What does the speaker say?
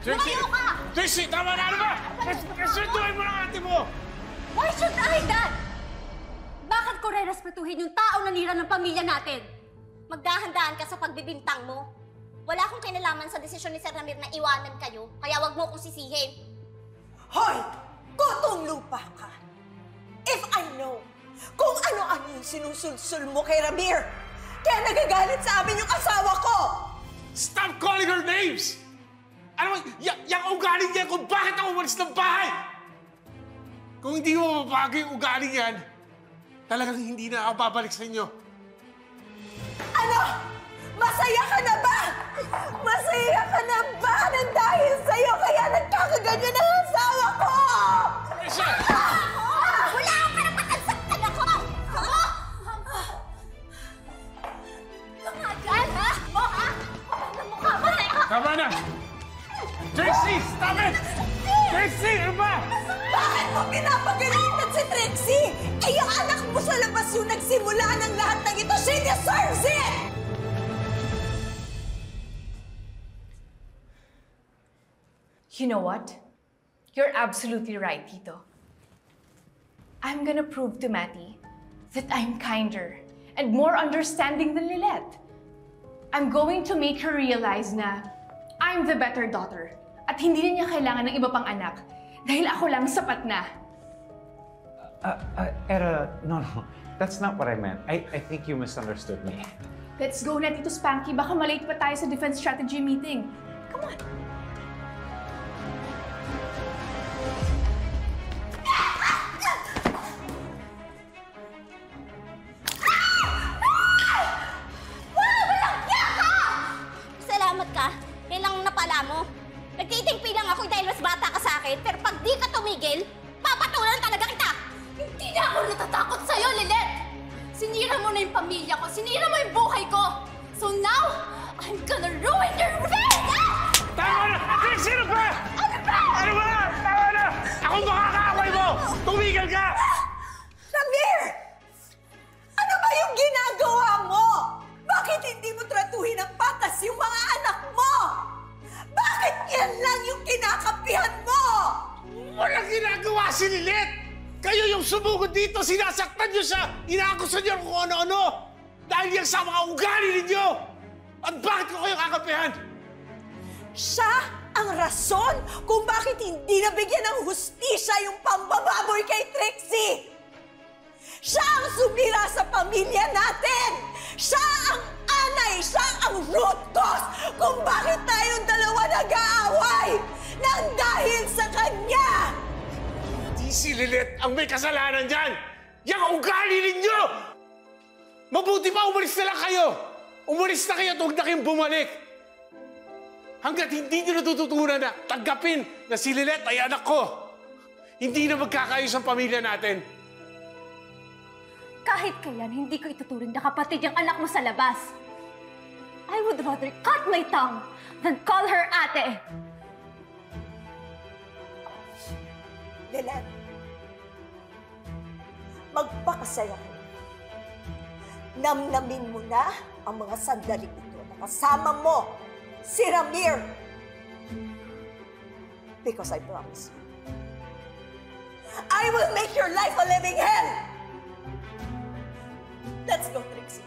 Lumayo ka! Trixie, tama na! Ano ba? Respetuhin mo ng ate mo! Why should I, Dad? Bakit ko re-respetuhin yung taong nanira ng pamilya natin? Magdahan-dahan ka sa pagbibintang mo. Wala akong kinalaman sa desisyon ni Sir Ramir na iwanan kayo, kaya wag mo akong sisihin. Hoy! Kutong lupa ka! If I know kung ano-ano yung sinusulsul mo kay Ramir, kaya nagagalit sa amin yung asawa ko! Stop calling her names! Ano, yung ugaling niya kung bakit ako umalis ng bahay! Kung hindi mo mabago yung ugaling yan, talagang hindi na ako babalik sa inyo. Ano? Masaya ka na ba? Masaya ka na ba nang dahil sa'yo kaya nagkakaganyan ang asawa ko? Tricia! Wala akong karapatan saktan ako! Tumagal, ha? O, ha? Ang mukha mo na ikaw! Tama na! Trixie, stop it! Trixie, ano ba? Bakit mo pinapagalitan si Trixie? Ay, yung anak mo sa labas yung nagsimula ng lahat ng ito. She deserves it! You know what? You're absolutely right, Tito. I'm gonna prove to Matty that I'm kinder and more understanding than Lilette. I'm going to make her realize na I'm the better daughter at hindi na niya kailangan ng iba pang anak dahil ako lang sapat na. Era, no. That's not what I meant. I think you misunderstood me. Let's go na, Tito Spanky. Baka malate pa tayo sa defense strategy meeting. Come on. Salamat ka. Yan lang napala mo. Nagtitingpi lang ako dahil mas bata ka sa akin, pero pag di ka tumigil, papatulan talaga kita! Hindi na ako natatakot sa'yo, Lilette! Sinira mo na yung pamilya ko, sinira mo yung buhay ko! So now, I'm gonna ruin your face! Tama na! Trixie, ano ba? Ano ba? Ano ba? Tama na! Ako makakaaway mo! Tumigil ka! Ramir! Ano ba yung ginagawa mo? Bakit hindi mo tratuhin ng patas yung mga anak mo? Bakit yan lang yung kinakampihan mo? Walang ginagawa si Lilette! Kayo yung sumugod dito, sinasaktan niyo siya! Inaakusan niyo kung ano-ano! Dahil yan sa mga ugali ninyo! At bakit ko kayo kakampihan? Siya ang rason kung bakit hindi nabigyan ng hustisya yung pambababoy kay Trixie! Siya ang sumira sa pamilya natin! Siya ang anay! Siya ang root cause kung bakit tayong dalawa nag-aaway! Nang dahil sa kanya! Di si Lilette ang may kasalanan dyan! Yang ugali ninyo! Mabuti pa umalis na lang kayo! Umalis na kayo at huwag na kayong bumalik! Hanggat hindi nyo natututunan na tanggapin na si Lilette ay anak ko, hindi na magkakayos ang pamilya natin. Kahit kailan, hindi ko ituturing na kapatid yung anak mo sa labas. I would rather cut my tongue than call her ate. Lilette, magpakasaya ka. Namnamin mo na ang mga sandali ito na kasama mo si Ramir. Because I promise you, I will make your life a living hell! Let's go, Trixie.